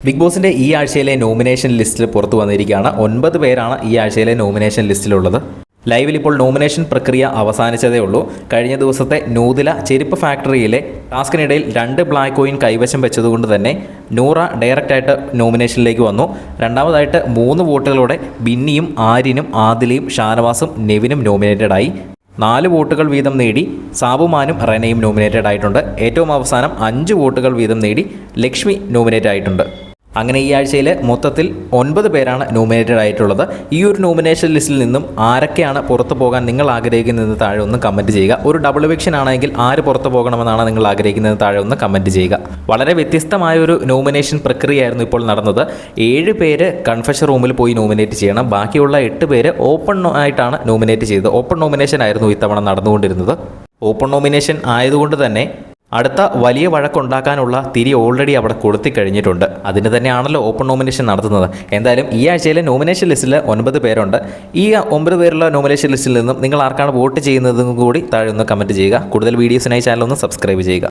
Big ബോസിൻ്റെ ഈ ആഴ്ചയിലെ നോമിനേഷൻ ലിസ്റ്റിൽ പുറത്തു വന്നിരിക്കുകയാണ്. 9 പേരാണ് ഈ ആഴ്ചയിലെ നോമിനേഷൻ ലിസ്റ്റിലുള്ളത്. ലൈവിൽ ഇപ്പോൾ നോമിനേഷൻ പ്രക്രിയ അവസാനിച്ചതേ ഉള്ളൂ. കഴിഞ്ഞ ദിവസത്തെ നൂതില ചെരുപ്പ് ഫാക്ടറിയിലെ ടാസ്കിനിടയിൽ 2 ബ്ലാക്ക് കോയിൻ കൈവശം വെച്ചതുകൊണ്ട് തന്നെ നൂറ ഡയറക്റ്റായിട്ട് നോമിനേഷനിലേക്ക് വന്നു. രണ്ടാമതായിട്ട് 3 വോട്ടുകളോടെ ബിന്നിയും ആര്യനും ആദിലയും ഷാനവാസും നെവിനും നോമിനേറ്റഡായി. 4 വോട്ടുകൾ വീതം നേടി സാബുമാനും റെനയും നോമിനേറ്റഡ് ആയിട്ടുണ്ട്. ഏറ്റവും അവസാനം 5 വോട്ടുകൾ വീതം നേടി ലക്ഷ്മി നോമിനേറ്റ് ആയിട്ടുണ്ട്. അങ്ങനെ ഈ ആഴ്ചയിൽ മൊത്തത്തിൽ 9 പേരാണ് നോമിനേറ്റഡ് ആയിട്ടുള്ളത്. ഈ ഒരു നോമിനേഷൻ ലിസ്റ്റിൽ നിന്നും ആരൊക്കെയാണ് പുറത്തു പോകാൻ നിങ്ങൾ ആഗ്രഹിക്കുന്നതെന്ന് താഴെ ഒന്ന് കമൻറ്റ് ചെയ്യുക. ഒരു ഡബിൾ എവിക്ഷൻ ആണെങ്കിൽ ആര് പുറത്തു പോകണമെന്നാണ് നിങ്ങൾ ആഗ്രഹിക്കുന്നത് താഴെ ഒന്ന് കമൻറ്റ് ചെയ്യുക. വളരെ വ്യത്യസ്തമായൊരു നോമിനേഷൻ പ്രക്രിയയായിരുന്നു ഇപ്പോൾ നടന്നത്. 7 പേര് കൺഫഷൻ റൂമിൽ പോയി നോമിനേറ്റ് ചെയ്യണം. ബാക്കിയുള്ള 8 പേര് ഓപ്പൺ ആയിട്ടാണ് നോമിനേറ്റ് ചെയ്തത്. ഓപ്പൺ നോമിനേഷൻ ആയിരുന്നു ഇത്തവണ നടന്നുകൊണ്ടിരുന്നത്. ഓപ്പൺ നോമിനേഷൻ ആയതുകൊണ്ട് തന്നെ അടുത്ത വലിയ വഴക്കുണ്ടാക്കാനുള്ള തിരി ഓൾറെഡി അവിടെ കൊടുത്തിക്കഴിഞ്ഞിട്ടുണ്ട്. അതിന് തന്നെയാണല്ലോ ഓപ്പൺ നോമിനേഷൻ നടത്തുന്നത്. എന്തായാലും ഈ ആഴ്ചയിലെ നോമിനേഷൻ ലിസ്റ്റിൽ 9 പേരുണ്ട്. ഈ 9 പേരുള്ള നോമിനേഷൻ ലിസ്റ്റിൽ നിന്നും നിങ്ങൾ ആർക്കാണ് വോട്ട് ചെയ്യുന്നതെന്നും കൂടി താഴെ ഒന്ന് കമൻറ്റ് ചെയ്യുക. കൂടുതൽ വീഡിയോസിനായി ചാനൽ ഒന്ന് സബ്സ്ക്രൈബ് ചെയ്യുക.